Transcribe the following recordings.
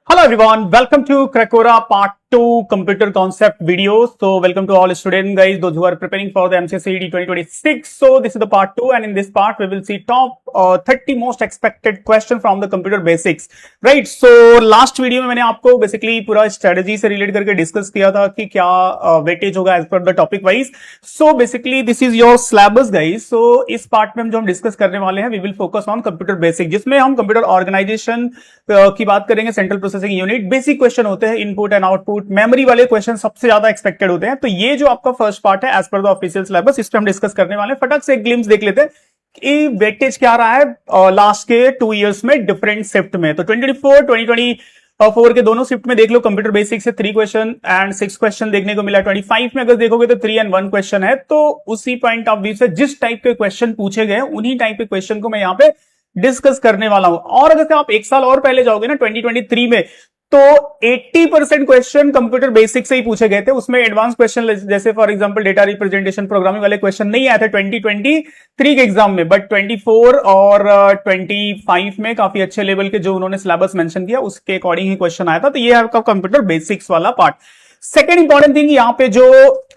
Hello everyone, welcome to Krakora Part 2 Computer Concept video. So welcome to all students guys, those who are preparing for the MCSED 2026. So this is the part 2 and in this part we will see top 30 most expected question from the computer basics. Right, so last video में मैंने आपको basically पूरा strategy से relate करके discuss किया था कि क्या weightage होगा as per the topic wise. So basically this is your syllabus guys. So इस part में जो हम discuss करने वाले हैं we will focus on computer basic जिसमें हम computer organization की बात करेंगे, central processing unit, basic question होते हैं, इनपुट एंड आउटपुट, मेमोरी वाले क्वेश्चन सबसे ज्यादा एक्सपेक्टेड होते हैं। तो ये जो आपका फर्स्ट पार्ट है as per the official syllabus, इस पे हम डिस्कस करने वाले हैं। फटाक से एक ग्लिम्स देख लेते हैं कि वेटेज क्या रहा है लास्ट के 2 इयर्स में डिफरेंट शिफ्ट में। तो 2024 के दोनों शिफ्ट में देख लो, कंप्यूटर बेसिक से 3 क्वेश्चन एंड 6 क्वेश्चन देखने को मिला। 25 में अगर देखोगे तो 3 एंड 1 क्वेश्चन है। तो उसी पॉइंट ऑफ व्यू से जिस टाइप के क्वेश्चन पूछे गए उन्हीं टाइप के क्वेश्चन को मैं यहाँ पे डिस्कस करने वाला हूं। और अगर आप एक साल और पहले जाओगे ना 2023 में, तो 80% क्वेश्चन कंप्यूटर बेसिक से ही पूछे गए थे। उसमें एडवांस क्वेश्चन जैसे for example data representation, programming वाले क्वेश्चन नहीं आए थे 2023 के एग्जाम में, बट 24 और 25 में काफी अच्छे लेवल के जो उन्होंने सिलेबस मेंशन किया उसके अकॉर्डिंग ही क्वेश्चन आया था। तो ये है आपका कंप्यूटर बेसिक्स वाला पार्ट। सेकेंड इंपॉर्टेंट थिंग, यहाँ पे जो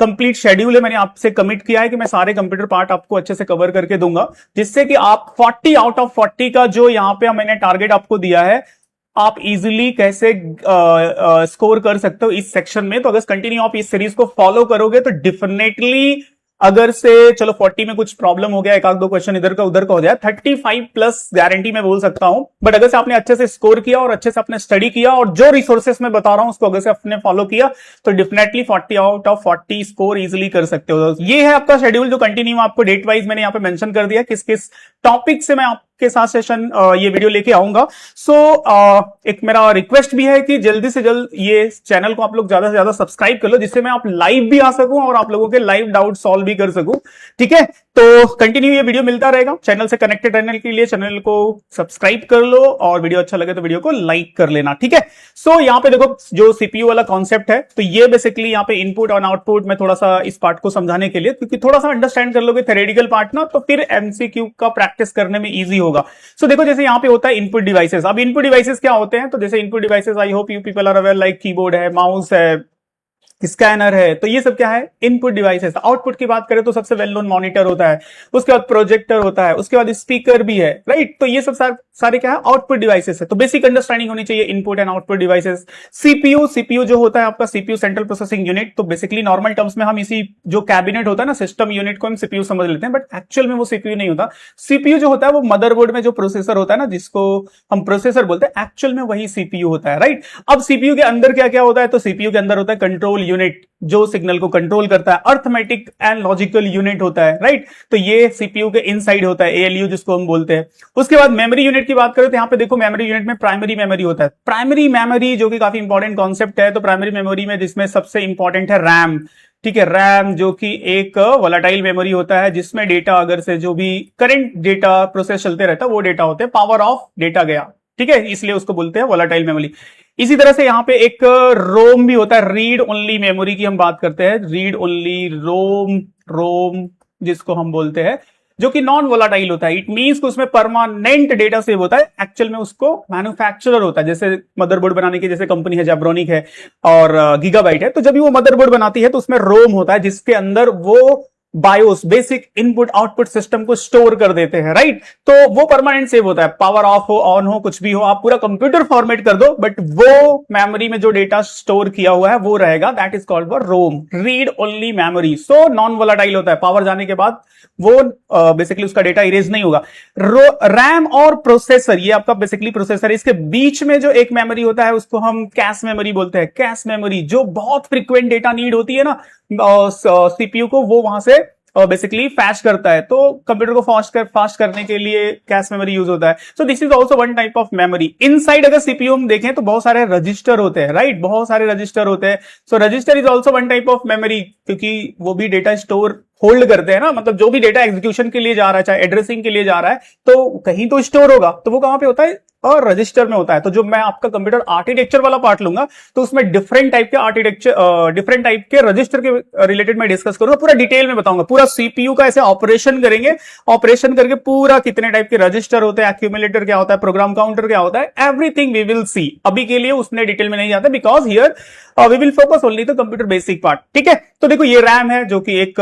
कंप्लीट शेड्यूल है मैंने आपसे कमिट किया है कि मैं सारे कंप्यूटर पार्ट आपको अच्छे से कवर करके दूंगा, जिससे कि आप 40 आउट ऑफ 40 का जो यहाँ पे मैंने टारगेट आपको दिया है आप इजीली कैसे स्कोर कर सकते हो इस सेक्शन में। तो अगर कंटिन्यू आप इस सीरीज को फॉलो करोगे तो डेफिनेटली, अगर से चलो 40 में कुछ प्रॉब्लम हो गया, एक आध दो क्वेश्चन इधर का उधर का हो जाए, 35 प्लस गारंटी मैं बोल सकता हूं। बट अगर से आपने अच्छे से स्कोर किया और अच्छे से आपने स्टडी किया और जो रिसोर्सेस मैं बता रहा हूं उसको अगर से आपने फॉलो किया तो definitely 40 out of 40 score easily कर सकते हो। ये है आपका शेड्यूल जो कंटिन्यू आपको डेट वाइज मैंने यहाँ पे मेंशन कर दिया किस किस टॉपिक से मैं आपके साथ सेशन ये वीडियो लेके आऊंगा। सो एक मेरा रिक्वेस्ट भी है कि जल्दी से जल्द ये चैनल को आप लोग ज्यादा से ज्यादा सब्सक्राइब कर लो, जिससे मैं आप लाइव भी आ सकूं और आप लोगों के लाइव डाउट सॉल्व भी कर सकूं। ठीक है, तो कंटिन्यू ये वीडियो मिलता रहेगा। चैनल से कनेक्टेड रहने के लिए चैनल को सब्सक्राइब कर लो और वीडियो अच्छा लगे तो वीडियो को लाइक कर लेना। ठीक है, सो यहाँ पे देखो जो सीपीयू वाला कॉन्सेप्ट है, तो ये बेसिकली यहाँ पे इनपुट और आउटपुट में थोड़ा सा इस पार्ट को समझाने के लिए, क्योंकि थोड़ा सा अंडरस्टैंड कर लोगे थ्योरेटिकल पार्ट ना, तो फिर एमसीक्यू का प्रैक्टिस करने में इजी होगा। सो देखो जैसे यहाँ पे होता है इनपुट डिवाइसेस। अब इनपुट डिवाइसेस क्या होते हैं, तो जैसे input devices I hope you people are aware, like keyboard है, माउस है, स्कैनर है, तो ये सब क्या है, इनपुट डिवाइसेस। आउटपुट की बात करें तो सबसे वेल नोन मॉनिटर होता है, उसके बाद प्रोजेक्टर होता है, उसके बाद स्पीकर भी है, राइट। तो ये सब सारे क्या है, आउटपुट डिवाइसेस है। तो बेसिक अंडरस्टैंडिंग होनी चाहिए input and output devices. CPU जो होता है आपका, सीपीयू सेंट्रल प्रोसेसिंग यूनिट, तो बेसिकली नॉर्मल टर्म्स में हम इसी जो कैबिनेट होता है ना, सिस्टम यूनिट को हम सीपीयू समझ लेते हैं, बट एक्चुअल में वो सीपीयू नहीं होता। सीपीयू जो होता है वो मदरबोर्ड में जो प्रोसेसर होता है ना, जिसको हम प्रोसेसर बोलते हैं, एक्चुअल में वही सीपीयू होता है, राइट। अब सीपीयू के अंदर क्या क्या होता है, तो सीपीयू के अंदर होता है कंट्रोल यूनिट जो सिग्नल को कंट्रोल करता है, अर्थमेटिक एंड लॉजिकल यूनिट होता है, राइट। तो ये सीपीयू के इनसाइड होता है, एएलयू जिसको हम बोलते हैं। उसके बाद मेमोरी यूनिट की बात करें तो यहाँ पे देखो मेमोरी यूनिट में प्राइमरी मेमोरी होता है। प्राइमरी मेमोरी जो कि काफी इंपॉर्टेंट कॉन्सेप्ट है, तो प्राइमरी मेमोरी में जिसमें सबसे इंपॉर्टेंट है रैम। ठीक है, रैम जो कि एक वोलेटाइल मेमोरी होता है, जिसमें डेटा अगर से जो भी करंट डेटा प्रोसेस चलते रहता है वो डेटा होते हैं, पावर ऑफ डेटा गया, ठीक है, इसलिए उसको बोलते हैं वोलेटाइल मेमोरी। इसी तरह से यहाँ पे एक रोम भी होता है, रीड ओनली मेमोरी की हम बात करते हैं, रीड ओनली रोम जिसको हम बोलते हैं, जो कि नॉन वोलाटाइल होता है। इट मींस कि उसमें परमानेंट डेटा सेव होता है। एक्चुअल में उसको मैन्युफैक्चरर होता है, जैसे मदरबोर्ड बनाने की जैसे कंपनी है जेब्रोनिक है और गीगाबाइट है, तो जब भी वो मदरबोर्ड बनाती है तो उसमें रोम होता है, जिसके अंदर वो BIOS basic input output system को स्टोर कर देते हैं, राइट। तो वो परमानेंट सेव होता है, पावर ऑफ हो ऑन हो कुछ भी हो, आप पूरा कंप्यूटर फॉर्मेट कर दो बट वो मेमोरी में जो डेटा स्टोर किया हुआ है वो रहेगा, that is called for ROM, read only memory. So non volatile होता है, पावर जाने के बाद वो बेसिकली उसका डेटा इरेज नहीं होगा। रैम और प्रोसेसर, ये आपका बेसिकली प्रोसेसर है, इसके बीच में जो एक मेमोरी होता है उसको हम कैश मेमोरी बोलते हैं। कैश मेमोरी जो बहुत फ्रीक्वेंट डेटा नीड होती है ना सीपीयू को, वो वहां से बेसिकली फैच करता है, तो कंप्यूटर को फास्ट करने के लिए कैश मेमोरी यूज होता है। सो this is also one type of memory. Inside अगर सीपीयू हम देखें तो बहुत सारे रजिस्टर होते हैं, राइट, बहुत सारे रजिस्टर होते हैं। So register is also one type of memory, क्योंकि वो भी डेटा स्टोर होल्ड करते हैं ना, मतलब जो भी डेटा एग्जीक्यूशन के लिए जा रहा है, चाहे एड्रेसिंग के लिए जा रहा है, तो कहीं तो स्टोर होगा, तो वो कहां पे होता है, और रजिस्टर में होता है। तो जो मैं आपका कंप्यूटर आर्किटेक्चर वाला पार्ट लूंगा तो उसमें डिफरेंट टाइप के आर्किटेक्चर, डिफरेंट टाइप के रजिस्टर के रिलेटेड मैं डिस्कस करूंगा, पूरा डिटेल में बताऊंगा, पूरा सीपीयू का ऐसे ऑपरेशन करेंगे, ऑपरेशन करके पूरा कितने टाइप के रजिस्टर होते हैं, एक्यूमुलेटर क्या होता है, प्रोग्राम काउंटर क्या होता है, एवरीथिंग वी विल सी। अभी के लिए उसने डिटेल में नहीं जाता because here we will focus only the computer basic part. ठीक है, तो देखो ये रैम है जो कि एक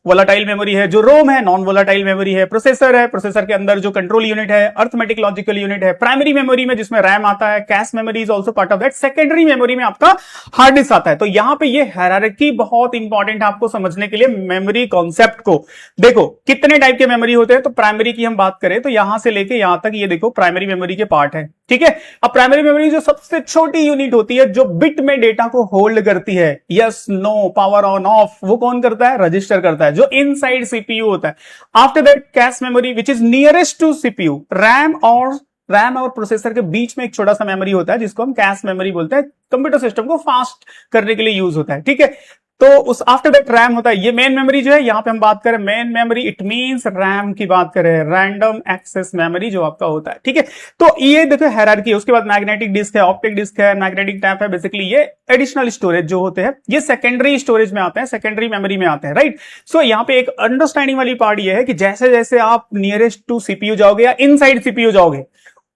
वोलाटाइल मेमोरी है, जो रोम है नॉन वोलाटाइल मेमोरी है, प्रोसेसर है, प्रोसेसर के अंदर जो कंट्रोल यूनिट है, अर्थमेटिक लॉजिकल यूनिट है, प्राइमरी मेमोरी में जिसमें रैम आता है, cache memory is also part of that, secondary memory में आपका हार्ड डिस्क आता है। तो यहां पे ये हायरार्की बहुत इंपॉर्टेंट है आपको समझने के लिए मेमोरी कॉन्सेप्ट को। देखो कितने टाइप के मेमोरी होते हैं, तो प्राइमरी की हम बात करें तो यहां से लेके यहां तक ये देखो प्राइमरी मेमोरी के पार्ट है। ठीक है, अब प्राइमरी मेमोरी जो सबसे छोटी यूनिट होती है जो बिट में डेटा को होल्ड करती है, yes no power on off, वो कौन करता है, रजिस्टर करता है, जो इनसाइड सीपीयू होता है। After that cache memory which is nearest to CPU, RAM और प्रोसेसर के बीच में एक छोटा सा मेमोरी होता है जिसको हम कैश मेमोरी बोलते हैं, कंप्यूटर सिस्टम को फास्ट करने के लिए यूज होता है। ठीक है, तो उस आफ्टर दैट रैम होता है। ये मेन मेमोरी जो है यहां पे हम बात करें main memory, it means RAM की बात करें, रैंडम एक्सेस मेमोरी जो आपका होता है। ठीक है, तो ये देखो हायरार्की है। उसके बाद मैग्नेटिक डिस्क है, ऑप्टिक डिस्क है, मैग्नेटिक टैप है, बेसिकली ये एडिशनल स्टोरेज जो होते हैं ये सेकेंडरी स्टोरेज में आते हैं, सेकेंडरी मेमोरी में आते हैं, राइट। सो यहाँ पे एक अंडरस्टैंडिंग वाली पार्ट ये है कि जैसे जैसे आप नियरेस्ट टू सीपीयू जाओगे या इनसाइड सीपीयू जाओगे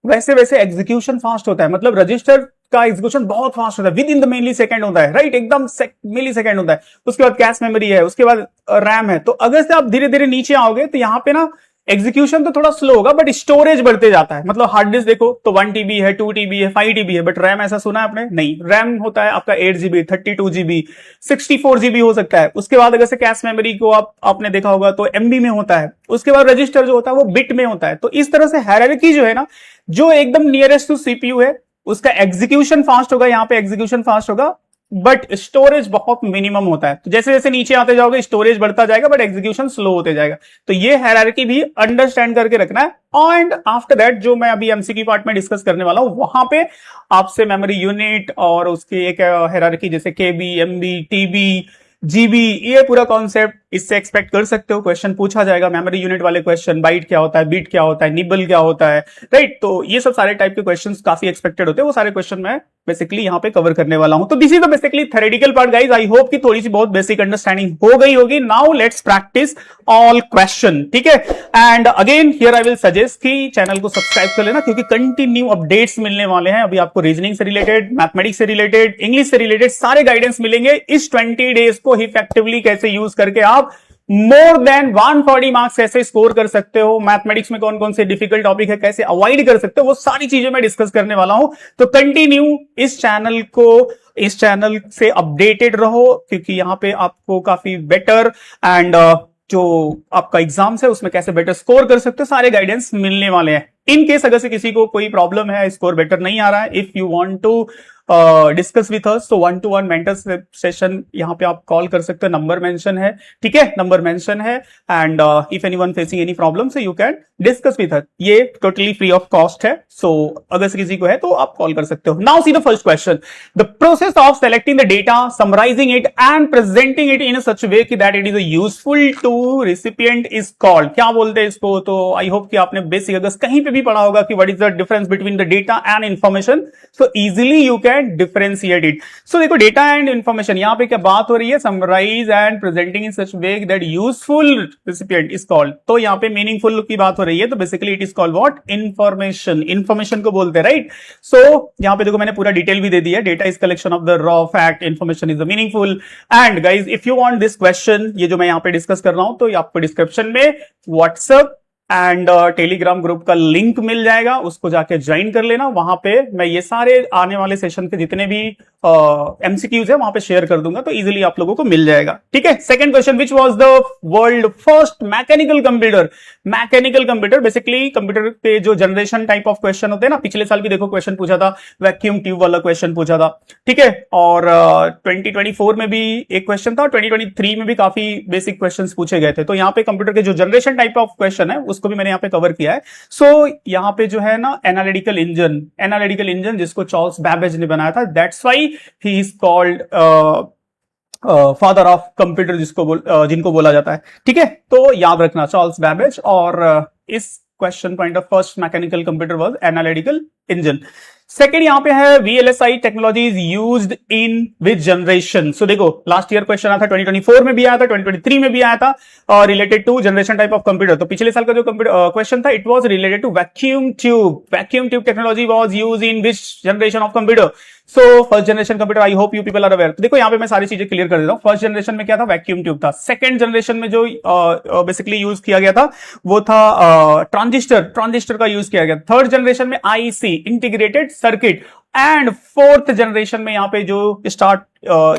वैसे वैसे एग्जीक्यूशन फास्ट होता है, मतलब रजिस्टर का एग्जीक्यूशन बहुत फास्ट होता है, within the millisecond होता है, राइट, एकदम मिली सेकेंड होता है। उसके बाद कैश मेमोरी है, उसके बाद रैम है। तो अगर से आप धीरे धीरे नीचे आओगे तो यहाँ पे ना एग्जीक्यूशन तो थोड़ा स्लो होगा बट स्टोरेज बढ़ते जाता है। मतलब हार्ड डिस्क देखो तो 1 TB है, 2 TB है, 5 TB है, बट रैम ऐसा सुना है आपने? नहीं, रैम होता है आपका 8 GB, 32 GB, 64 GB हो सकता है। उसके बाद अगर से कैश मेमोरी को आपने देखा होगा तो MB में होता है। उसके बाद रजिस्टर जो होता है वो बिट में होता है। तो इस तरह से हायरार्की जो है ना, जो एकदम नियरेस्ट टू सीपीयू है उसका एग्जीक्यूशन फास्ट होगा, यहाँ पे एग्जीक्यूशन फास्ट होगा बट स्टोरेज बहुत मिनिमम होता है। तो जैसे जैसे नीचे आते जाओगे स्टोरेज बढ़ता जाएगा बट एग्जीक्यूशन स्लो होते जाएगा। तो ये हायरार्की भी अंडरस्टैंड करके रखना है। एंड आफ्टर दैट जो मैं अभी एमसीक्यू पार्ट में डिस्कस करने वाला हूं वहां पे आपसे मेमोरी यूनिट और उसकी एक हायरार्की जैसे केबी, एमबी, टीबी, जीबी, ये पूरा कॉन्सेप्ट इससे एक्सपेक्ट कर सकते हो। क्वेश्चन पूछा जाएगा मेमोरी यूनिट वाले क्वेश्चन, बाइट क्या होता है, बीट क्या होता है, निबल क्या होता है, राइट। तो ये सब सारे टाइप के क्वेश्चंस काफी एक्सपेक्टेड होते हैं, वो सारे क्वेश्चन मैं बेसिकली यहाँ पे कवर करने वाला हूं। तो this is the basically theoretical part guys. I hope कि थोड़ी सी बहुत बेसिक अंडरस्टैंडिंग हो गई होगी। Now let's practice all question, ठीक है। And again here I will suggest कि चैनल को सब्सक्राइब कर लेना क्योंकि कंटिन्यू अपडेट्स मिलने वाले हैं। अभी आपको रीजनिंग से रिलेटेड, मैथमेटिक्स से रिलेटेड, इंग्लिश से रिलेटेड सारे गाइडेंस मिलेंगे। इस 20 डेज को इफेक्टिवली कैसे यूज करके आप मोर देन 140 मार्क्स कैसे स्कोर कर सकते हो, मैथमेटिक्स में कौन कौन से डिफिकल्ट टॉपिक है कैसे अवॉइड कर सकते हो, वो सारी चीजें मैं डिस्कस करने वाला हूं। तो कंटिन्यू इस चैनल से अपडेटेड रहो क्योंकि यहां पे आपको काफी बेटर एंड जो आपका एग्जाम्स है उसमें कैसे बेटर स्कोर कर सकते हो सारे गाइडेंस मिलने वाले हैं। इन केस अगर से किसी को कोई प्रॉब्लम है, स्कोर बेटर नहीं आ रहा है, if you want to discuss with us, तो 1-to-1 मेंटर सेशन यहाँ पे आप कॉल कर सकते हो, नंबर मेंशन है, ठीक है, नंबर मेंशन है। And if anyone facing any problem so you can discuss with अस। ये टोटली फ्री ऑफ कॉस्ट है, सो अगर से किसी को है तो आप कॉल कर सकते हो। Now see the first question, the process of selecting the data, summarising it and presenting it in such way कि that it is useful to recipient is called. क्या बोलते हैं इसको? तो आई होप कि आपने बेसिक अगर कहीं पे भी पढ़ा होगा कि what is the difference between the data and information, so easily you can differentiate it. So देखो डेटा एंड इंफॉर्मेशन, यहां पे क्या बात हो रही है, summarise and presenting in such way that useful recipient is called. तो यहां पे मीनिंगफुल की बात हो रही है, तो basically it is called what, information. Information को बोलते हैं, राइट। सो यहां पे देखो मैंने पूरा डिटेल भी दे दिया, data is collection of the raw fact, information is the meaningful. And guys if you want this question, ये जो मैं यहां पे डिस्कस कर रहा हूं, तो आपको डिस्क्रिप्शन में व्हाट्सएप एंड टेलीग्राम ग्रुप का लिंक मिल जाएगा, उसको जाके ज्वाइन कर लेना। वहां पे मैं ये सारे आने वाले सेशन के जितने भी एमसीक्यूज है वहां पे शेयर कर दूंगा, तो इजीली आप लोगों को मिल जाएगा, ठीक है। Second question, which was the world first mechanical computer? Mechanical computer basically computer के जो जनरेशन टाइप ऑफ क्वेश्चन होते हैं ना, पिछले साल भी देखो क्वेश्चन पूछा था, वैक्यूम ट्यूब वाला क्वेश्चन पूछा था, ठीक है। और 2024 में भी एक क्वेश्चन था, 2023 में भी काफी बेसिक क्वेश्चन पूछे गए थे। तो यहाँ पे कंप्यूटर के जो जनरेशन टाइप ऑफ क्वेश्चन है उसको भी मैंने यहाँ पे कवर किया है। सो यहाँ पे जो है ना एनालिटिकल इंजन जिसको चार्ल्स बैबेज ने बनाया था, that's why he is called father of computer जिनको बोला जाता है, ठीक है। तो याद रखना चार्ल्स बैबेज। और इस question point of first mechanical computer was analytical engine. Second यहाँ पे है VLSI technology is used in which generation. So देखो लास्ट ईयर क्वेश्चन आया था, 2024 में भी आया था, 2023 में भी आया था, और related to generation type of computer. तो पिछले साल का जो क्वेश्चन था it was related to vacuum tube. Vacuum tube technology was used in which generation of computer. So first generation computer, I hope you people are aware. तो देखो यहाँ पे मैं सारी चीजें क्लियर कर देता हूँ। फर्स्ट जनरेशन में क्या था, वैक्यूम ट्यूब था। सेकंड जनरेशन में जो बेसिकली यूज किया गया था वो था ट्रांजिस्टर का यूज किया गया। थर्ड जनरेशन में IC, integrated circuit. And fourth generation में यहाँ पे जो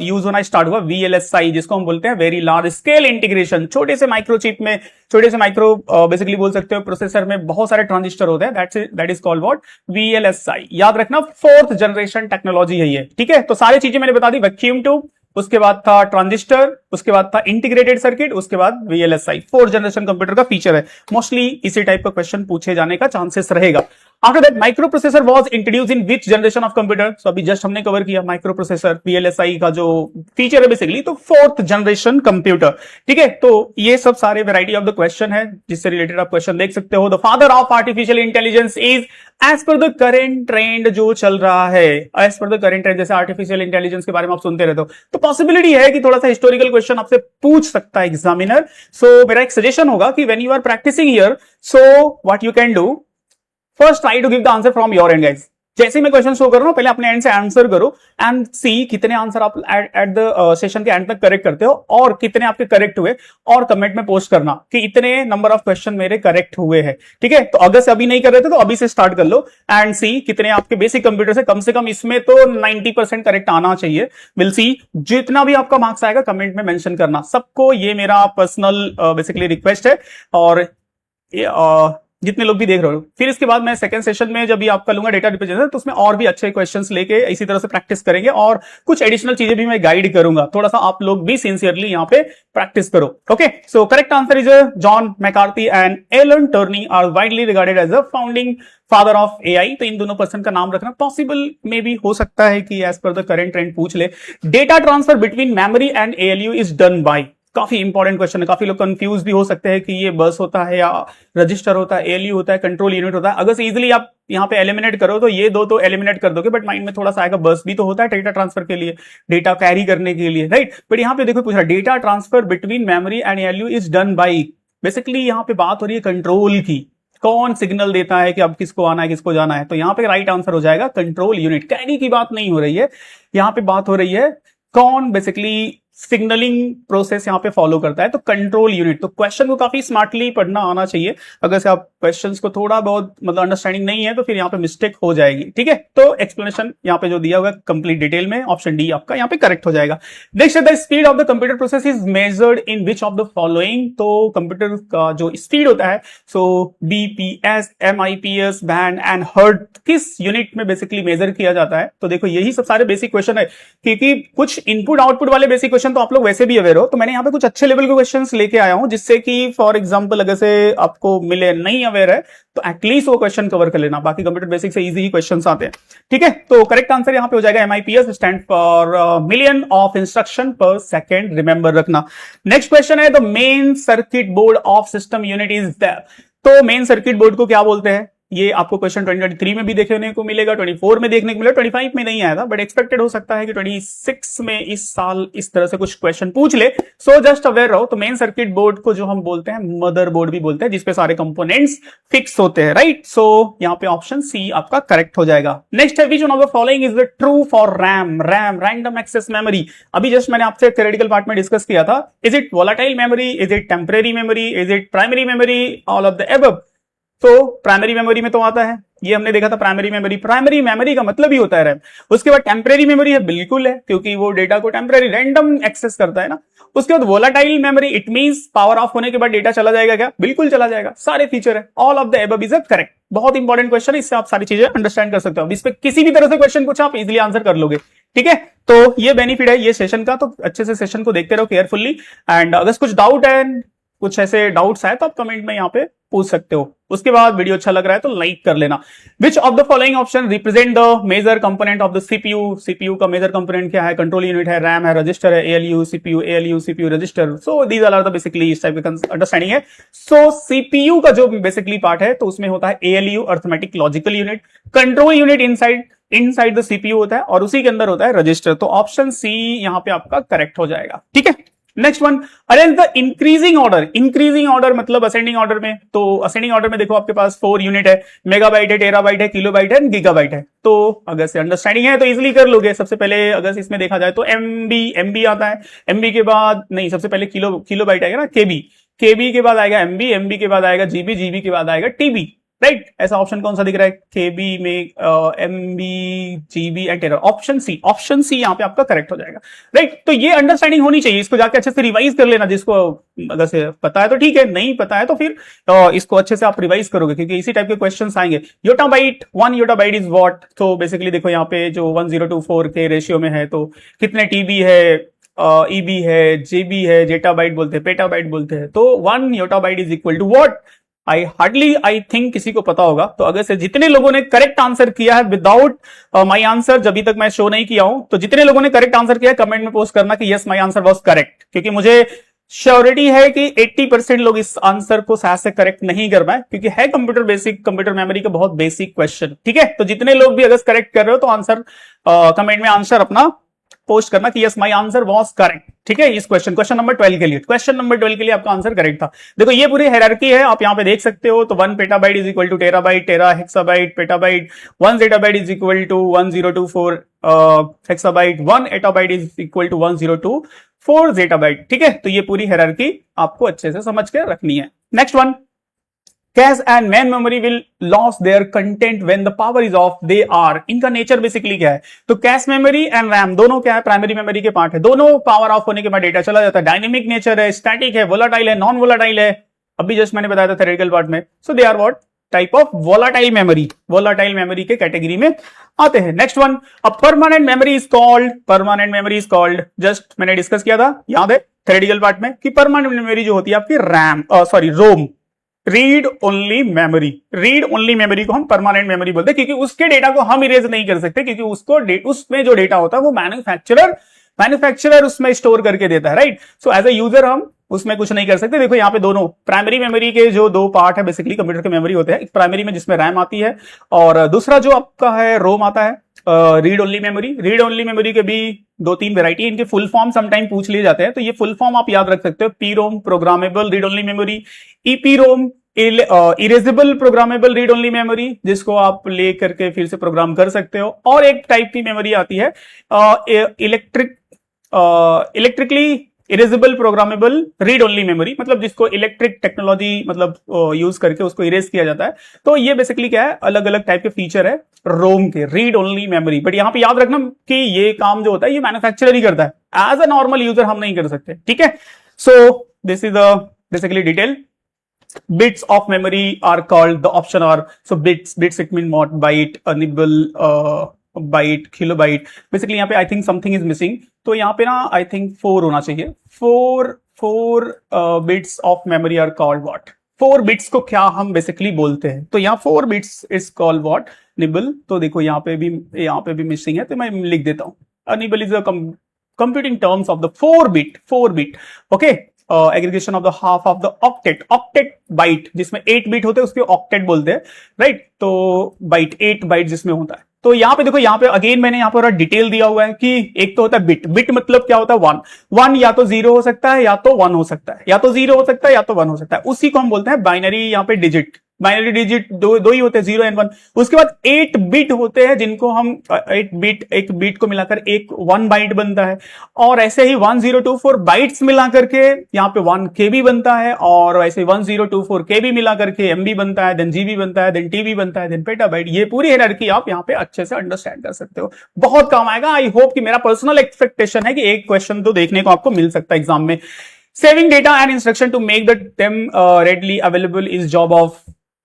यूज होना स्टार्ट हुआ VLSI, जिसको हम बोलते हैं वेरी लार्ज स्केल इंटीग्रेशन। छोटे से माइक्रोचिप में, छोटे से माइक्रो बेसिकली बोल सकते हो प्रोसेसर में बहुत सारे ट्रांजिस्टर होते हैं, that is called what, VLSI। याद रखना फोर्थ जनरेशन टेक्नोलॉजी है ये, ठीक है। तो सारी चीजें मैंने बता दी, वैक्यूम ट्यूब, उसके बाद था ट्रांजिस्टर, उसके बाद था इंटीग्रेटेड सर्किट, उसके बाद VLSI। फोर्थ जनरेशन कंप्यूटर का फीचर है। मोस्टली इसी टाइप का क्वेश्चन पूछे जाने का चांसेस रहेगा। After that microprocessor was introduce in which generation of computer. So अभी जस्ट हमने कवर किया माइक्रो प्रोसेसर, VLSI का जो फीचर है बेसिकली, तो फोर्थ जनरेशन कंप्यूटर, ठीक है। तो ये सब सारे वेराइटी ऑफ द क्वेश्चन है जिससे रिलेटेड आप क्वेश्चन देख सकते हो। The father of artificial intelligence is as per the current trend जो चल रहा है, as per the current trend, जैसे आर्टिफिशियल इंटेलिजेंस के बारे में आप सुनते रहते हो, तो पॉसिबिलिटी है कि थोड़ा सा हिस्टोरिकल क्वेश्चन आपसे पूछ सकता है एग्जामिनर। सो मेरा एक सजेशन होगा कि when you are practising here, so what you can do, first try to give the answer from your end guys. जैसे ही मैं क्वेश्चन शो कर रहा हूं, पहले अपने एंड से आंसर करो एंड सी कितने आंसर आप एट द सेशन के एंड तक करेक्ट करते हो और कितने आपके करेक्ट हुए, और कमेंट में पोस्ट करना कि इतने नंबर ऑफ क्वेश्चन मेरे करेक्ट हुए हैं, ठीक है। तो अगर से अभी नहीं कर रहे थे तो अभी से स्टार्ट कर लो एंड सी कितने आपके बेसिक कंप्यूटर से कम इसमें तो 90% करेक्ट आना चाहिए। विल सी, जितना भी आपका मार्क्स आएगा कमेंट में मेंशन करना सबको, ये मेरा पर्सनल बेसिकली रिक्वेस्ट है। और जितने लोग भी देख रहे हो, फिर इसके बाद मैं सेकंड सेशन में जब भी आपका लूंगा डेटा रिप्रेजेंटेशन, तो उसमें और भी अच्छे क्वेश्चंस लेके इसी तरह से प्रैक्टिस करेंगे और कुछ एडिशनल चीजें भी मैं गाइड करूंगा। थोड़ा सा आप लोग भी सिंसियरली यहाँ पे प्रैक्टिस करो। Okay, so correct answer is John McCarthy and Alan Turney are widely regarded as a founding father of AI। तो इन दोनों पर्सन का नाम रखना पॉसिबल मे बी हो सकता है कि as per the current trend पूछ ले। Data transfer between memory and ALU is done by, काफी इंपॉर्टेंट क्वेश्चन है। काफी लोग कंफ्यूज भी हो सकते हैं कि ये बस होता है या रजिस्टर होता है, ALU होता है, कंट्रोल यूनिट होता है। अगर से इजीली आप यहाँ पे एलिमिनेट करो तो ये दो तो एलिमिनेट कर दोगे, बट माइंड में थोड़ा सा आएगा बस भी तो होता है डेटा ट्रांसफर के लिए, डेटा कैरी करने के लिए, राइट। बट यहाँ पे देखो पूछ रहा data transfer between memory and ALU is done by, basically यहाँ पे बात हो रही है कंट्रोल की, कौन सिग्नल देता है कि अब किसको आना है किसको जाना है। तो यहाँ पे राइट आंसर हो जाएगा कंट्रोल यूनिट। कैरी की बात नहीं हो रही है, यहाँ पे बात हो रही है कौन बेसिकली सिग्नलिंग प्रोसेस यहाँ पे फॉलो करता है, तो कंट्रोल यूनिट। तो क्वेश्चन को काफी स्मार्टली पढ़ना आना चाहिए। अगर से आप क्वेश्चंस को थोड़ा बहुत मतलब अंडरस्टैंडिंग नहीं है तो फिर यहाँ पे मिस्टेक हो जाएगी, ठीक है। तो एक्सप्लेनेशन यहाँ पे जो दिया हुआ है कंप्लीट डिटेल में, ऑप्शन डी आपका यहाँ पे करेक्ट हो जाएगा। Next, the speed of the computer process is measured in which of the following. तो कंप्यूटर का जो स्पीड होता है, सो BPS, MIPS, band and hertz किस यूनिट में बेसिकली मेजर किया जाता है। तो देखो यही सब सारे बेसिक क्वेश्चन है, क्योंकि कुछ इनपुट आउटपुट वाले बेसिक क्वेश्चन तो आप लोग वैसे भी अवेयर हो। तो मैंने यहाँ पे कुछ अच्छे लेवल के क्वेश्चंस लेके आया हूं, जिससे कि फॉर एग्जांपल अगर से आपको मिले नहीं अवेयर है तो एटलीस्ट वो क्वेश्चन कवर कर लेना। बाकी कंप्यूटर बेसिक से इजी ही क्वेश्चंस आते हैं, ठीक है। तो करेक्ट आंसर यहाँ पे हो जाएगा MIPS, stand for million of instruction पर सेकेंड, रिमेंबर रखना। नेक्स्ट क्वेश्चन है the main circuit board of system unit is the. तो मेन सर्किट बोर्ड को क्या बोलते हैं, ये आपको क्वेश्चन 2023 में भी देखने को मिलेगा, 24 में देखने को मिलेगा, 25 में नहीं आया था, बट एक्सपेक्टेड हो सकता है कि 26 में इस साल इस तरह से कुछ क्वेश्चन पूछ ले। सो जस्ट अवेयर रहो। तो मेन सर्किट बोर्ड को जो हम बोलते हैं मदर बोर्ड भी बोलते हैं, जिसपे सारे कंपोनेंट्स फिक्स होते हैं, राइट। सो यहाँ पे ऑप्शन सी आपका करेक्ट हो जाएगा। नेक्स्ट है which one of the following is the true for RAM random access memory. अभी जस्ट मैंने आपसे थ्योरेटिकल पार्ट में डिस्कस किया था। Is it volatile memory, is it temporary memory, is it primary memory, all of the above. तो primary memory में तो आता है, ये हमने देखा था प्राइमरी मेमोरी का मतलब ही होता है रैम। उसके बाद टेम्परेरी मेमोरी है, बिल्कुल है, क्योंकि वो डेटा को टेम्परेरी रैंडम एक्सेस करता है ना। उसके बाद volatile memory, it means power of होने के बाद डेटा चला जाएगा क्या, बिल्कुल चला जाएगा, सारे फीचर है। All of the above is correct. बहुत इंपॉर्टेंट क्वेश्चन है, इससे आप सारी चीजें अंडरस्टैंड कर सकते हो। इस पे किसी भी तरह से क्वेश्चन पूछा आप इजीली आंसर कर लोगे, ठीक है। तो ये बेनिफिट है ये सेशन का, तो अच्छे से सेशन को देखते रहो केयरफुल्ली। एंड अगर कुछ डाउट है कुछ ऐसे डाउट्स आए तो आप कमेंट में यहाँ पे पूछ सकते हो। उसके बाद वीडियो अच्छा लग रहा है तो लाइक कर लेना। Which of the following option represent the major component of the CPU? CPU का मेजर कंपोनेंट क्या है? कंट्रोल यूनिट है, रैम है, रजिस्टर है, ALU, CPU register. So these are the basically इस टाइप का अंडरस्टैंडिंग है। सो सीपीयू का जो बेसिकली पार्ट है तो उसमें होता है ALU, arithmetic logical unit. Control unit inside the CPU होता है और उसी के अंदर होता है रजिस्टर। तो ऑप्शन सी यहां पे आपका करेक्ट हो जाएगा। ठीक है, next one, arrange the increasing order. Increasing order मतलब असेंडिंग ऑर्डर में। तो असेंडिंग ऑर्डर में देखो आपके पास 4 यूनिट है, मेगाबाइट है, टेराबाइट है, किलोबाइट है, गीगाबाइट है। तो अगर से अंडरस्टैंडिंग है तो इजीली कर लोगे। सबसे पहले अगर इसमें देखा जाए तो एमबी आता है, एमबी के बाद नहीं, सबसे पहले किलोबाइट आएगा ना, केबी के बाद आएगा एमबी के बाद आएगा जीबी के बाद आएगा टीबी। राइट, ऐसा ऑप्शन कौन सा दिख रहा है? केबी में MB, GB and tera. Option C यहाँ पे आपका करेक्ट हो जाएगा। राइट, तो ये अंडरस्टैंडिंग होनी चाहिए। इसको जाके अच्छे से रिवाइज कर लेना। जिसको अगर से पता है तो ठीक है, नहीं पता है तो फिर इसको अच्छे से आप रिवाइज करोगे क्योंकि इसी टाइप के क्वेश्चंस आएंगे। Yottabyte, 1 yottabyte is what? तो बेसिकली देखो यहाँ पे जो 1024 के रेशियो में है तो कितने टीबी है, ईबी है, जेबी है, जेटाबाइट बोलते हैं, पेटाबाइट बोलते हैं। तो 1 yottabyte is equal to what? I think किसी को पता होगा। तो अगर से जितने लोगों ने करेक्ट आंसर किया है विदाउट माय आंसर, जब तक मैं शो नहीं किया हूं, तो जितने लोगों ने करेक्ट आंसर किया है कमेंट में पोस्ट करना कि yes my answer was correct. क्योंकि मुझे श्योरिटी है कि 80% लोग इस आंसर को शायद से करेक्ट नहीं कर पाए क्योंकि है कंप्यूटर मेमोरी का बहुत बेसिक क्वेश्चन। ठीक है, तो जितने लोग भी अगर करेक्ट कर रहे हो तो आंसर कमेंट में आंसर अपना पोस्ट करना कि yes my answer was correct. ठीक है, इस क्वेश्चन नंबर 12 के लिए, आपका आंसर करेक्ट था। देखो ये पूरी हायरार्की है, आप यहां पे देख सकते हो। तो 1 petabyte is equal to terabyte, tera exabyte, petabyte. 1 zettabyte is equal to 1024 exabyte, 1 yottabyte is equal to 1024 zettabyte। ठीक है, तो ये पूरी हायरार्की आपको अच्छे से समझ के रखनी है। Next one, cache and main memory will loss their content when the power is off. They are, इनका नेचर बेसिकली क्या है? तो कैश मेमोरी एंड रैम दोनों क्या है? प्राइमरी मेमोरी के पार्ट है। दोनों पावर ऑफ होने के बाद डेटा चला जाता है। डायनेमिक नेचर है, स्टैटिक है, वोलाटाइल है, नॉन वोलाटाइल है। अभी जस्ट मैंने बताया था थ्योरेटिकल पार्ट में। So they are what? Type of volatile memory के कैटेगरी में आते हैं। Next one, a permanent memory is called, just मैंने डिस्कस किया था, याद है थ्योरेटिकल पार्ट में, कि परमानेंट मेमोरी जो होती है आपकी रोम, रीड ओनली मेमोरी को हम परमानेंट मेमोरी बोलते हैं क्योंकि उसके डेटा को हम इरेज नहीं कर सकते क्योंकि उसमें जो डेटा होता है वो मैन्युफैक्चरर उसमें स्टोर करके देता है। Right, so as a user हम उसमें कुछ नहीं कर सकते। देखो यहाँ पे दोनों प्राइमरी मेमोरी के जो दो पार्ट है बेसिकली कंप्यूटर के मेमोरी होते हैं। एक प्राइमरी में जिसमें रैम आती है और दूसरा जो आपका है रोम आता है, रीड ओनली मेमोरी के भी 2-3 वेराइटी, इनके फुल फॉर्म समटाइम पूछ लिए जाते हैं तो ये फुल फॉर्म आप याद रख सकते हो। P ROM programmable read only memory, EP ROM erasable programmable read only memory, जिसको आप ले करके फिर से प्रोग्राम कर सकते हो। और एक टाइप की मेमोरी आती है electrically erasable programmable read only memory, मतलब जिसको इलेक्ट्रिक टेक्नोलॉजी मतलब यूज करके उसको इरेज किया जाता है। तो ये बेसिकली क्या है? अलग अलग टाइप के फीचर है रोम के, रीड ओनली मेमोरी। बट यहां पे याद रखना कि ये काम जो होता है ये मैन्युफैक्चरर ही करता है, एज अ नॉर्मल यूजर हम नहीं कर सकते। ठीक है, सो this is the basically detail. Bits of memory are called, the option are, so bits it mean what? Byte, nibble, byte, kilobyte। Basically यहाँ पे I think something is missing, तो यहाँ पे ना आई थिंक 4 होना चाहिए। 4 bits of memory are called what? 4 bits को क्या हम बेसिकली बोलते हैं? तो यहाँ 4 bits is called what? Nibble. तो देखो यहाँ पे भी मिसिंग है तो मैं लिख देता हूँ। Nibble is a computing terms of the 4 bit. Okay, aggregation of the half of the octet byte, जिसमें 8 बिट होते हैं उसके ऑक्टेट बोलते हैं। राइट, तो बाइट 8 बाइट जिसमें होता है। तो यहाँ पे देखो, यहाँ पे अगेन मैंने यहाँ पर डिटेल दिया हुआ है कि एक तो होता है बिट मतलब क्या होता है? 1 या तो 0 हो सकता है या तो 1 हो सकता है, या तो 0 हो सकता है या तो 1 हो सकता है। उसी को हम बोलते हैं बाइनरी यहाँ पे डिजिट। बाइनरी डिजिट दो ही होते हैं, 0 एंड 1। उसके बाद 8 बिट होते हैं जिनको हम एक बिट को मिलाकर एक 1 बाइट बनता है। और ऐसे ही 1024 बाइट्स मिला करके यहाँ पे 1 KB बनता है, और ऐसे 1024 KB मिला करके MB बनता है, देन GB बनता है, देन TB बनता है, देन पेटाबाइट। ये पूरी हायरार्की आप यहाँ पे अच्छे से अंडरस्टैंड कर सकते हो, बहुत काम आएगा। आई होप कि मेरा पर्सनल एक्सपेक्टेशन है कि एक क्वेश्चन तो देखने को आपको मिल सकता है एग्जाम में। Saving data and instruction to make them readily available is job of.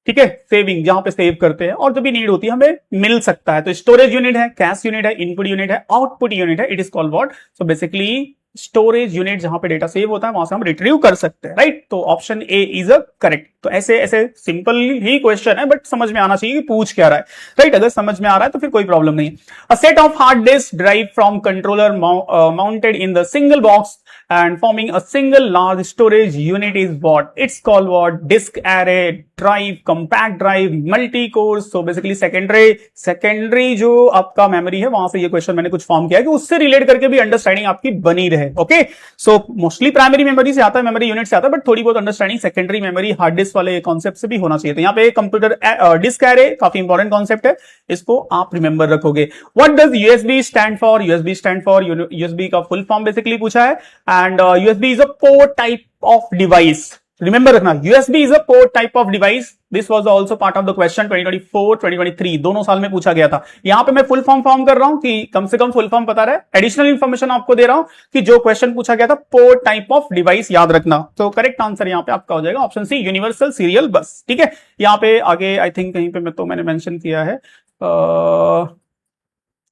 ठीक है, सेविंग जहां पे सेव करते हैं और जो भी नीड होती है हमें मिल सकता है। तो स्टोरेज यूनिट है, कैश यूनिट है, इनपुट यूनिट है, आउटपुट यूनिट है, it is called what? So basically storage unit जहां पे डेटा सेव होता है वहां से हम रिट्रीव कर सकते हैं, राइट। तो option A is a correct. तो ऐसे ऐसे सिंपल ही क्वेश्चन है, बट समझ में आना चाहिए कि पूछ क्या रहा है, राइट। अगर समझ में आ रहा है तो फिर कोई प्रॉब्लम नहीं है। A set of hard disk drive from controller mounted in the single box and forming a single large storage unit is what? It's called what? Disk array, drive, compact drive, multi core. So basically secondary जो आपका memory है वहां से ये question मैंने कुछ form किया है कि उससे रिलेट करके भी अंडरस्टैंडिंग आपकी बनी रहे। Okay, so mostly primary memory से आता है, मेमोरी यूनिट से आता है, बट थोड़ी बहुत understanding secondary memory hard disk वाले कॉन्सेप्ट से भी होना चाहिए। तो यहाँ पे कंप्यूटर डिस्क एरे काफी इंपॉर्टेंट कॉन्सेप्ट है, इसको आप रिमेंबर रखोगे। What does USB stand for? USB stand for, USB का फुल फॉर्म बेसिकली पूछा है। And USB is a port type of device. Remember रखना, USB is a port type of device. This was also part of the question 2024, 2023 दोनों साल में पूछा गया था। यहाँ पे मैं फुल फॉर्म कर रहा हूं कि कम से कम फुल फॉर्म पता रहे, एडिशनल इंफॉर्मेशन आपको दे रहा हूं कि जो क्वेश्चन पूछा गया था पोर्ट टाइप ऑफ डिवाइस याद रखना। तो करेक्ट आंसर यहाँ पे आपका हो जाएगा ऑप्शन सी, यूनिवर्सल सीरियल बस। ठीक है, यहाँ पे आगे आई थिंक कहीं पे मैंने मेंशन किया है,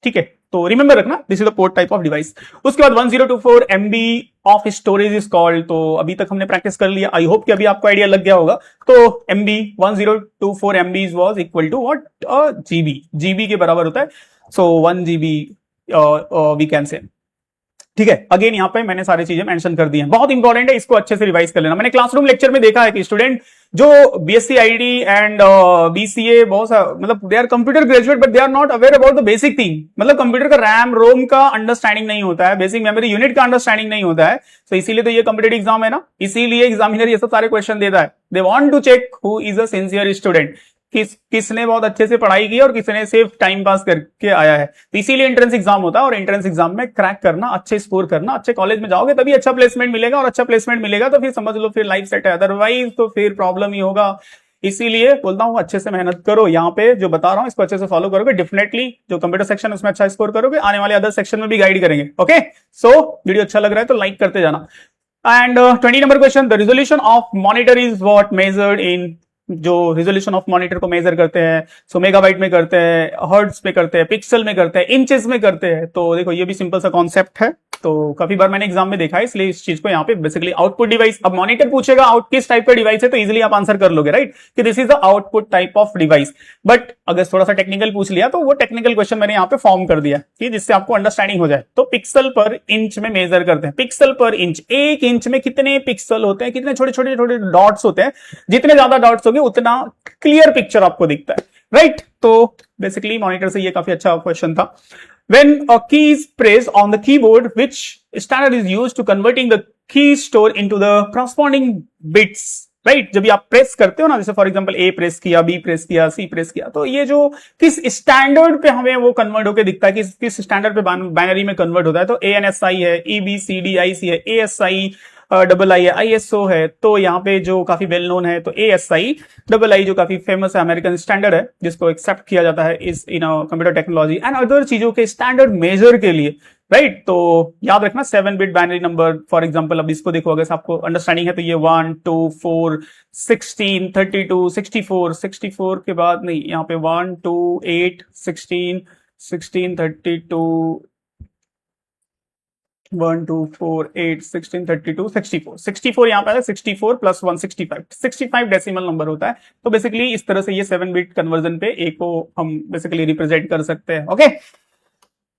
ठीक है। तो रिमेंबर रखना, this is the port type of device. उसके बाद 1024 MB of storage is called. तो अभी तक हमने प्रैक्टिस कर लिया, आई होप कि अभी आपको आइडिया लग गया होगा। तो MB 1024 MB was equal to what? GB के बराबर होता है। सो 1 GB वी कैन से, ठीक है। अगेन यहाँ पे मैंने सारी चीजें मेंशन कर दी हैं, बहुत इंपॉर्टेंट है, इसको अच्छे से रिवाइज कर लेना। मैंने क्लासरूम लेक्चर में देखा है कि स्टूडेंट जो BSc ID एंड BCA बहुत मतलब they are computer graduate but they are not aware about the basic thing. मतलब कंप्यूटर का रैम रोम का अंडरस्टैंडिंग नहीं होता है, बेसिक मेमोरी यूनिट का अंडरस्टैंडिंग नहीं होता है। तो इसीलिए तो ये कॉम्पिटिटिव एग्जाम है ना, इसीलिए एग्जामिनर ये सब सारे क्वेश्चन देता है। They want to check who is a sincere student, किसने बहुत अच्छे से पढ़ाई की और किसने सिर्फ टाइम पास करके आया है। तो इसीलिए एंट्रेंस एग्जाम होता है, और एंट्रेंस एग्जाम में क्रैक करना, अच्छे स्कोर करना, अच्छे कॉलेज में जाओगे तभी अच्छा प्लेसमेंट मिलेगा, और अच्छा प्लेसमेंट मिलेगा तो फिर समझ लो फिर लाइफ सेट है, अदरवाइज तो फिर प्रॉब्लम ही होगा। इसीलिए बोलता हूं अच्छे से मेहनत करो, यहाँ पे जो बता रहा हूं इसको अच्छे से फॉलो करोगे, डेफिनेटली जो कंप्यूटर सेक्शन उसमें अच्छा स्कोर करोगे, आने वाले अदर सेक्शन में भी गाइड करेंगे। ओके, सो वीडियो अच्छा लग रहा है तो लाइक करते जाना। And 20 number question, the resolution of monitor is what measured in. जो रिजोल्यूशन ऑफ मॉनिटर को मेजर करते हैं, सो मेगाबाइट में करते हैं, हर्ट्ज में करते हैं, पिक्सल में करते हैं, इंचेस में करते हैं। तो देखो ये भी सिंपल सा कॉन्सेप्ट है, तो काफी बार मैंने एग्जाम में देखा है, इसलिए इस चीज को यहाँ पे बेसिकली आउटपुट डिवाइस। अब मॉनिटर पूछेगा आउट किस टाइप का डिवाइस है तो इजीली आप आंसर कर लोगे, राइट, कि this is the output type of device. But अगर थोड़ा सा टेक्निकल पूछ लिया तो वो टेक्निकल क्वेश्चन मैंने यहाँ पे फॉर्म कर दिया कि जिससे आपको अंडरस्टैंडिंग हो जाए। तो पिक्सल पर इंच में मेजर करते हैं, पिक्सल पर इंच, एक इंच में कितने पिक्सल होते हैं, कितने छोटे छोटे छोटे डॉट्स होते हैं, जितने ज्यादा डॉट्स होंगे उतना क्लियर पिक्चर आपको दिखता है, राइट। तो बेसिकली मॉनिटर से ये काफी अच्छा क्वेश्चन था। When a key is pressed on the keyboard, which standard is used to converting the key store into the corresponding bits, right? जब भी आप प्रेस करते हो ना, जैसे फॉर एग्जांपल A प्रेस किया, B प्रेस किया, C प्रेस किया, तो ये जो किस स्टैंडर्ड पे हमें वो कन्वर्ट होकर दिखता है, किस स्टैंडर्ड पे बाइनरी में कन्वर्ट होता है, तो ANSI है, EBCDIC है, ASI डबल आई है, ISO है। तो यहाँ पे जो काफी वेल नोन है तो ASI डबल आई जो काफी फेमस है, अमेरिकन स्टैंडर्ड है, जिसको एक्सेप्ट किया जाता है इस इन कंप्यूटर टेक्नोलॉजी एंड अदर चीजों के स्टैंडर्ड मेजर के लिए, राइट। तो याद रखना 7 bit binary number, for example अब इसको देखो, अगर आपको अंडरस्टैंडिंग है तो ये 1 2 4 16 32 64, 64 के बाद नहीं, यहाँ पे 1 2 8 16 16 32 1 2 4 8 16 32 64, 64 यहाँ पे है, 64 प्लस 1 65 डेसिमल नंबर होता है। तो बेसिकली इस तरह से ये 7 बिट कन्वर्जन पे ए को हम बेसिकली रिप्रेजेंट कर सकते हैं। Okay,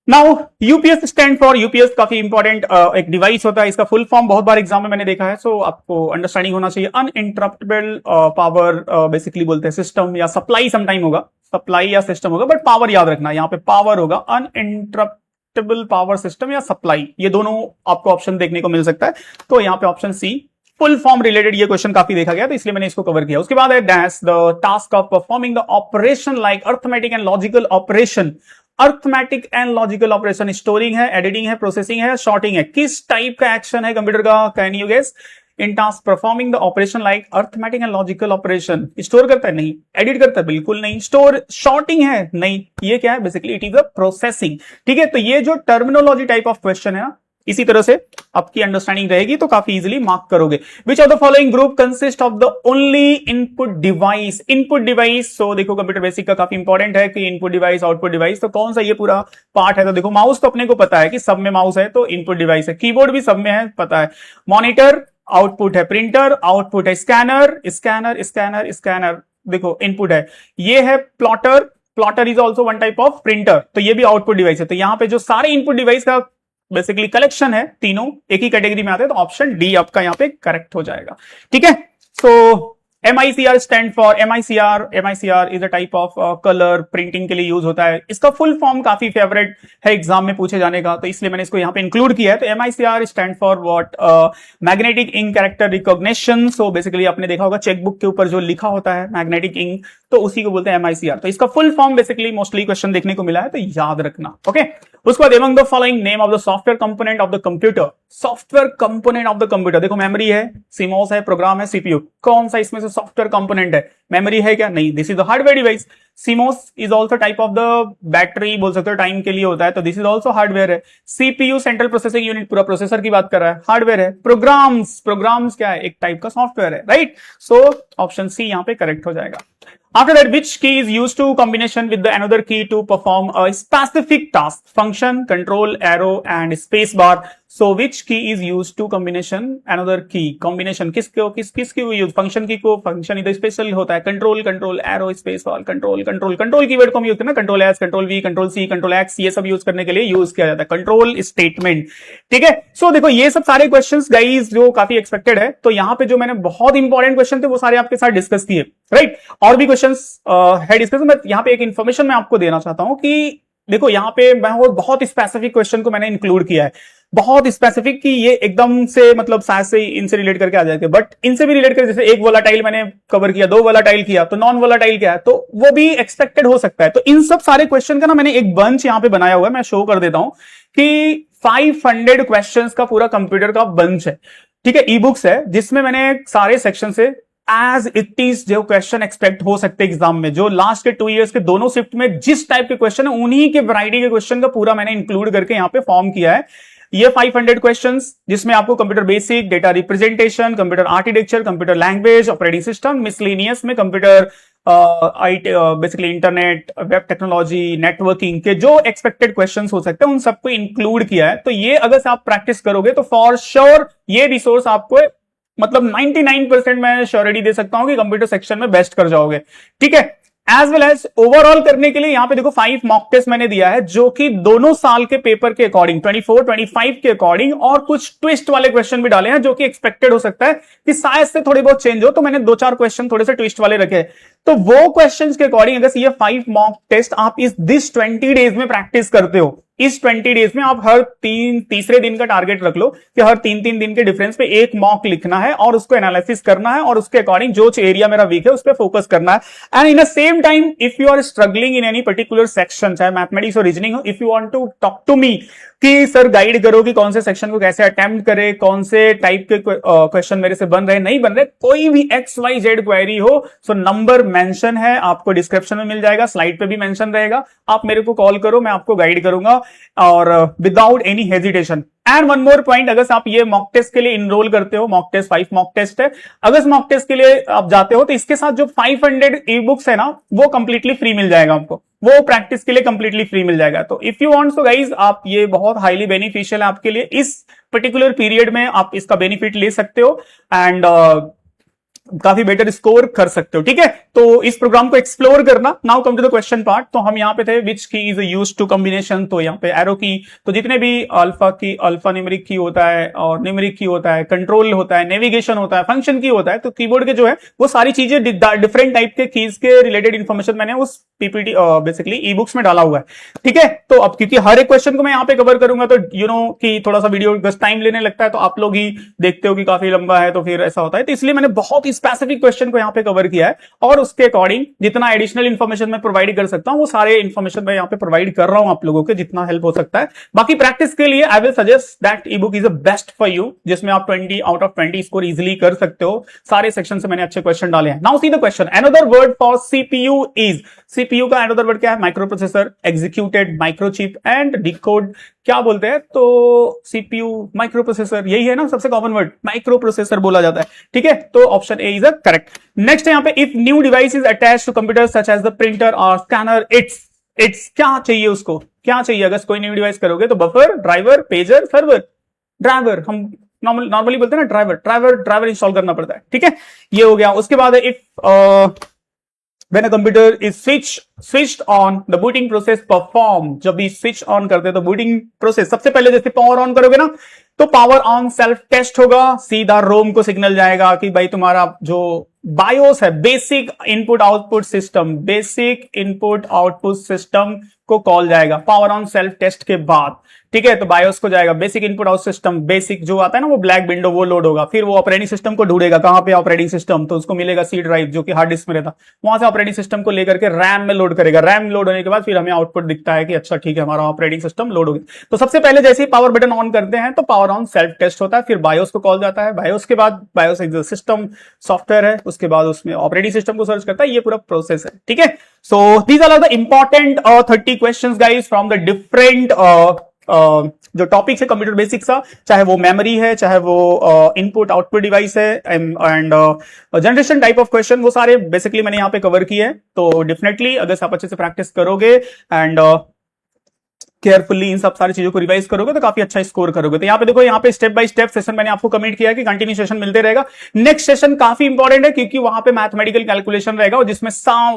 now UPS stand for, UPS काफी इंपॉर्टेंट एक डिवाइस होता है, इसका फुल फॉर्म बहुत बार एग्जाम में मैंने देखा है, सो आपको अंडरस्टैंडिंग होना चाहिए। अनइंटरप्टेबल पावर बेसिकली बोलते हैं, सिस्टम या सप्लाई समटाइम होगा, सप्लाई या सिस्टम होगा, बट पावर याद रखना, यहाँ पे पावर होगा, अनइंटरप्टेबल पावर सिस्टम या सप्लाई, ये दोनों आपको ऑप्शन देखने को मिल सकता है। तो यहाँ पे option C full form related ये क्वेश्चन काफी देखा गया, तो इसलिए मैंने इसको कवर किया। उसके बाद है dash the task of performing the operation like arithmetic and logical operation. Arithmetic and logical operation storing है, एडिटिंग है, प्रोसेसिंग है, शॉर्टिंग है, किस टाइप का एक्शन है कंप्यूटर का, can you guess? In task performing the operation like arithmetic and logical operation. Store करता है? नहीं। एडिट करता है? बिल्कुल नहीं। स्टोर शॉर्टिंग है? नहीं। ये क्या है? Basically it is a processing. ठीक है, तो ये जो टर्मिनोलॉजी टाइप ऑफ क्वेश्चन है ना, इसी तरह से आपकी अंडरस्टैंडिंग रहेगी तो काफी इजीली मार्क करोगे। Which of the following group consist of the only input device? Input device, so देखो कंप्यूटर बेसिक का काफी इंपॉर्टेंट है कि इनपुट डिवाइस आउटपुट डिवाइस, तो कौन सा ये पूरा पार्ट है? तो देखो माउस तो अपने को पता है कि सब में माउस है तो इनपुट डिवाइस है, कीबोर्ड भी सब में है पता है, मॉनिटर आउटपुट है, प्रिंटर आउटपुट है, स्कैनर स्कैनर स्कैनर स्कैनर देखो इनपुट है, ये है plotter, plotter is also one type of printer, तो ये भी आउटपुट डिवाइस है। तो यहां पे जो सारे इनपुट डिवाइस का बेसिकली कलेक्शन है, तीनों एक ही कैटेगरी में आते हैं, तो ऑप्शन डी आपका यहां पे करेक्ट हो जाएगा। ठीक है, सो MICR stand for MICR is a type of colour printing के लिए यूज होता है। इसका फुल फॉर्म काफी फेवरेट है एग्जाम में पूछे जाने का, तो इसलिए मैंने इसको यहां पे इंक्लूड किया है। तो MICR stand for what? Magnetic ink character recognition. So basically आपने देखा होगा चेकबुक के ऊपर जो लिखा होता है मैग्नेटिक इंक, तो उसी को बोलते हैं MICR। तो इसका full form basically mostly question देखने को मिला है, तो याद रखना। ओके, उसके बाद among the following name of the software component of the computer, software component of the computer, देखो मेमोरी है, CMOS है, प्रोग्राम है, CPU, कौन सा इसमें से सॉफ्टवेयर कंपोनेंट है? मेमोरी है क्या? नहीं, this is the hardware device. CMOS is also type of the battery, बोल सकते हो टाइम के लिए होता है, तो दिस इज ऑल्सो हार्डवेयर है। CPU सेंट्रल प्रोसेसिंग यूनिट, पूरा प्रोसेसर की बात कर रहा है, हार्डवेयर है। प्रोग्राम्स क्या है? एक टाइप का सॉफ्टवेयर है, राइट? सो ऑप्शन सी यहां पे करेक्ट हो जाएगा। After that, which key is used to combination with the another key to perform a specific task? Function, control, arrow, and space bar. So, which key is used to combination another key? Combination किसकी use? Function की को, function इधर special होता है, control, arrow, space bar, control keyword को हम use करना, control S, control V, control C, control X, ये सब यूज करने के लिए यूज किया जाता है, कंट्रोल स्टेटमेंट। ठीक है, सो देखो ये सब सारे क्वेश्चंस गाइस जो काफी एक्सपेक्टेड है, तो यहाँ पे जो मैंने बहुत इंपॉर्टेंट क्वेश्चन थे वो सारे आपके साथ डिस्कस किए, राइट? और भी क्वेश्चंस है डिस्कस। मैं यहाँ पे एक इन्फॉर्मेशन मैं आपको देना चाहता हूं कि देखो यहाँ पे मैं बहुत स्पेसिफिक क्वेश्चन को मैंने इंक्लूड किया है, बहुत स्पेसिफिक कि ये एकदम से मतलब शायद से इनसे रिलेट करके आ जाएंगे, बट इनसे भी रिलेट कर, जैसे एक वोलाटाइल मैंने कवर किया, 2 वोलाटाइल किया, तो नॉन वोलाटाइल क्या है, तो वो भी एक्सपेक्टेड हो सकता है। तो इन सब सारे क्वेश्चन का ना मैंने एक बंच यहाँ पे बनाया हुआ है, मैं शो कर देता हूं कि 500 क्वेश्चंस का पूरा कंप्यूटर का बंच है। ठीक है, ई बुक्स है जिसमें मैंने सारे सेक्शन से एज इट इज जो क्वेश्चन एक्सपेक्ट हो सकते हैं एग्जाम में, जो लास्ट के 2 इयर्स के दोनों शिफ्ट में जिस टाइप के क्वेश्चन है उन्हीं के वैरायटी के क्वेश्चन का पूरा मैंने इंक्लूड करके यहाँ पे फॉर्म किया है। ये 500 क्वेश्चंस जिसमें आपको computer basic, data representation, computer architecture, computer language, operating system, miscellaneous में computer basically internet, web technology, networking के जो एक्सपेक्टेड क्वेश्चंस हो सकते हैं उन सबको इंक्लूड किया है। तो ये अगर आप प्रैक्टिस करोगे तो फॉर श्योर ये रिसोर्स आपको मतलब 99% मैं श्योरिटी दे सकता हूं कि कंप्यूटर सेक्शन में बेस्ट कर जाओगे। ठीक है, एज वेल एज ओवरऑल करने के लिए यहां पे देखो 5 मॉक टेस्ट मैंने दिया है, जो कि दोनों साल के पेपर के अकॉर्डिंग 24, 25 के अकॉर्डिंग, और कुछ ट्विस्ट वाले क्वेश्चन भी डाले हैं जो कि एक्सपेक्टेड हो सकता है कि शायद से थोड़े बहुत चेंज हो, तो मैंने 2-4 क्वेश्चन थोड़े से ट्विस्ट वाले रखे। तो वो क्वेश्चंस के अकॉर्डिंग अगर ये 5 मॉक टेस्ट आप दिस 20 डेज में प्रैक्टिस करते हो, इस 20 डेज में आप हर तीसरे दिन का टारगेट रख लो कि हर 3-3 दिन के डिफरेंस पे एक मॉक लिखना है और उसको एनालिसिस करना है और उसके अकॉर्डिंग जो एरिया मेरा वीक है उस पर फोकस करना है। And in the same time if you are struggling in any particular section, चाहे मैथमेटिक्स और रीजनिंग हो, if you want to talk to me कि सर गाइड करो कि कौन से सेक्शन को कैसे अटेम्प्ट करे, कौन से टाइप के क्वेश्चन मेरे से बन रहे नहीं बन रहे, कोई भी XYZ क्वेरी हो, सो नंबर मेंशन है, आपको डिस्क्रिप्शन में मिल जाएगा, स्लाइड पे भी मेंशन रहेगा, आप मेरे को कॉल करो, मैं आपको गाइड करूंगा और without any hesitation. And one more point, अगर आप ये मॉक टेस्ट के लिए इनरोल करते हो, मॉक टेस्ट 5 मॉक टेस्ट है, अगर इस मॉक टेस्ट के लिए आप जाते हो तो इसके साथ जो 500 ई बुक्स है ना वो कंप्लीटली फ्री मिल जाएगा आपको, वो प्रैक्टिस के लिए कंप्लीटली फ्री मिल जाएगा। तो if you want, so guys आप ये बहुत हाईली बेनिफिशियल है आपके लिए, इस पर्टिकुलर पीरियड में आप इसका बेनिफिट ले सकते हो एंड काफी बेटर स्कोर कर सकते हो। ठीक है, तो इस प्रोग्राम को एक्सप्लोर करना। Now come to the question part. तो हम यहाँ पे थे विच की इज यूज्ड टू कॉम्बिनेशन, तो यहाँ पे एरो की, तो जितने भी अल्फा न्यूमेरिक की होता है और न्यूमेरिक की होता है, कंट्रोल होता है, नेविगेशन होता है, फंक्शन की होता है, तो कीबोर्ड के जो है वो सारी चीजें डिफरेंट टाइप के कीज के रिलेटेड इन्फॉर्मेशन मैंने उस पीपीटी बेसिकली ई बुक्स में डाला हुआ है। ठीक है, तो अब क्योंकि हर एक क्वेश्चन को मैं यहाँ पे कवर करूंगा तो यू नो कि थोड़ा सा वीडियो बस टाइम लेने लगता है, तो आप लोग ही देखते हो कि काफी लंबा है तो फिर ऐसा होता है, तो इसलिए मैंने बहुत ही स्पेसिफिक क्वेश्चन को यहाँ पे कवर किया है और उसके अकॉर्डिंग जितना एडिशनल इन्फॉर्मेशन मैं प्रोवाइड कर सकता हूं वो सारे इन्फॉर्मेशन मैं यहाँ पे प्रोवाइड कर रहा हूं आप लोगों के, जितना हेल्प हो सकता है। बाकी प्रैक्टिस के लिए I will suggest that E book is a best for you, जिसमें आप 20 आउट ऑफ 20 स्कोर इजिली कर सकते हो। सारे सेक्शन से मैंने अच्छे क्वेश्चन डाले हैं। Now see the question, another word for CPU is, CPU का अनदर वर्ड क्या है? Micro processor, executed, microchip and decode. क्या बोलते हैं, तो सीपीयू माइक्रो प्रोसेसर, यही है ना सबसे कॉमन वर्ड, माइक्रो प्रोसेसर बोला जाता है, ठीक है। तो option A is the correct. Next है यहाँ पे, if new device is attach to computer such as the printer और स्कैनर, इट्स क्या चाहिए उसको, क्या चाहिए अगर कोई न्यू डिवाइस करोगे तो buffer, driver, pager, server. Driver हम नॉर्मली बोलते हैं ना, ड्राइवर इंस्टॉल करना पड़ता है, ठीक है। ये हो गया। उसके बाद if when a computer is switched on, the booting process perform, जब भी स्विच ऑन करते हैं तो बूटिंग प्रोसेस, सबसे पहले जैसे पावर ऑन करोगे ना तो पावर ऑन सेल्फ टेस्ट होगा, सीधा रोम को सिग्नल जाएगा कि भाई तुम्हारा जो बायोस है, बेसिक इनपुट आउटपुट सिस्टम को कॉल जाएगा पावर ऑन सेल्फ टेस्ट के बाद, ठीक है। तो बायोस को जाएगा, basic input out system, basic जो आता है ना वो ब्लैक विंडो, वो लोड होगा। फिर वो ऑपरेटिंग सिस्टम को ढूंढेगा, कहां पे ऑपरेटिंग सिस्टम, तो उसको मिलेगा सी ड्राइव जो कि हार्ड डिस्क में रहता, वहां से ऑपरेटिंग सिस्टम को लेकर के रैम में लोड करेगा। रैम लोड होने के बाद फिर हमें आउटपुट दिखता है कि अच्छा ठीक है हमारा ऑपरेटिंग सिस्टम लोड हो गया। तो सबसे पहले जैसे ही पावर बटन ऑन करते हैं तो पावर ऑन सेल्फ टेस्ट होता है, फिर बायोस को कॉल जाता है, बायोस के बाद बायोस एक सिस्टम सॉफ्टवेयर है, उसके बाद उसमें ऑपरेटिंग सिस्टम को सर्च करता है, ये पूरा प्रोसेस है, ठीक है। So these are the important 30 questions guys from the different जो टॉपिक्स है कंप्यूटर बेसिक्स का, चाहे वो मेमोरी है, चाहे वो इनपुट आउटपुट डिवाइस है, and generation type of question, वो सारे बेसिकली मैंने यहाँ पे कवर किए हैं। तो डेफिनेटली अगर आप अच्छे से प्रैक्टिस करोगे एंड केयरफुली इन सब सारी चीजों को रिवाइज करोगे तो काफी अच्छा स्कोर करोगे। तो यहाँ पे देखो, यहाँ पे स्टेप बाय स्टेप सेशन मैंने आपको कमिट किया है कि कंटिन्यू सेशन मिलते रहेगा। नेक्स्ट सेशन काफी इंपॉर्टेंट है क्योंकि वहां पे मैथमेटिकल कैलकुलेशन रहेगा और जिसमें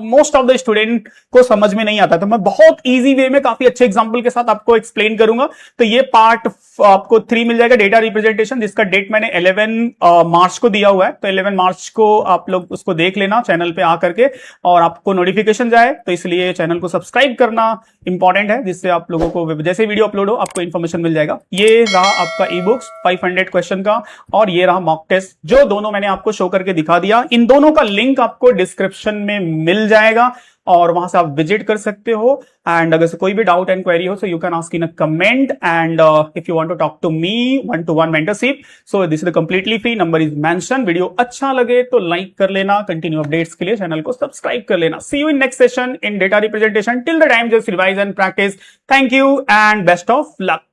मोस्ट ऑफ द स्टूडेंट को समझ में नहीं आता, तो मैं बहुत इजी वे में काफी अच्छे एग्जाम्पल के साथ आपको एक्सप्लेन करूंगा। तो ये पार्ट आपको 3 मिल जाएगा, डेटा रिप्रेजेंटेशन, जिसका डेट मैंने 11 मार्च को दिया हुआ है। तो 11 मार्च को आप लोग उसको देख लेना चैनल पे आकर के, और आपको नोटिफिकेशन जाए, तो इसलिए चैनल को सब्सक्राइब करना इंपॉर्टेंट है, जिससे आप लोगों को जैसे वीडियो अपलोड हो आपको इन्फॉर्मेशन मिल जाएगा। ये रहा आपका ई बुक्स 500 क्वेश्चन का, और ये रहा मॉक टेस्ट, जो दोनों मैंने आपको शो करके दिखा दिया। इन दोनों का लिंक आपको डिस्क्रिप्शन में मिल जाएगा और वहां से आप विजिट कर सकते हो। एंड अगर कोई भी डाउट एंड क्वेरी हो so you can ask in a comment, and if you want to talk to me 1-to-1 mentorship, so this is completely free, number is mention. Video अच्छा लगे तो लाइक कर लेना, continue updates के लिए channel को subscribe कर लेना। See you in next session in data representation. Till the time just revise and practice. Thank you and best of luck.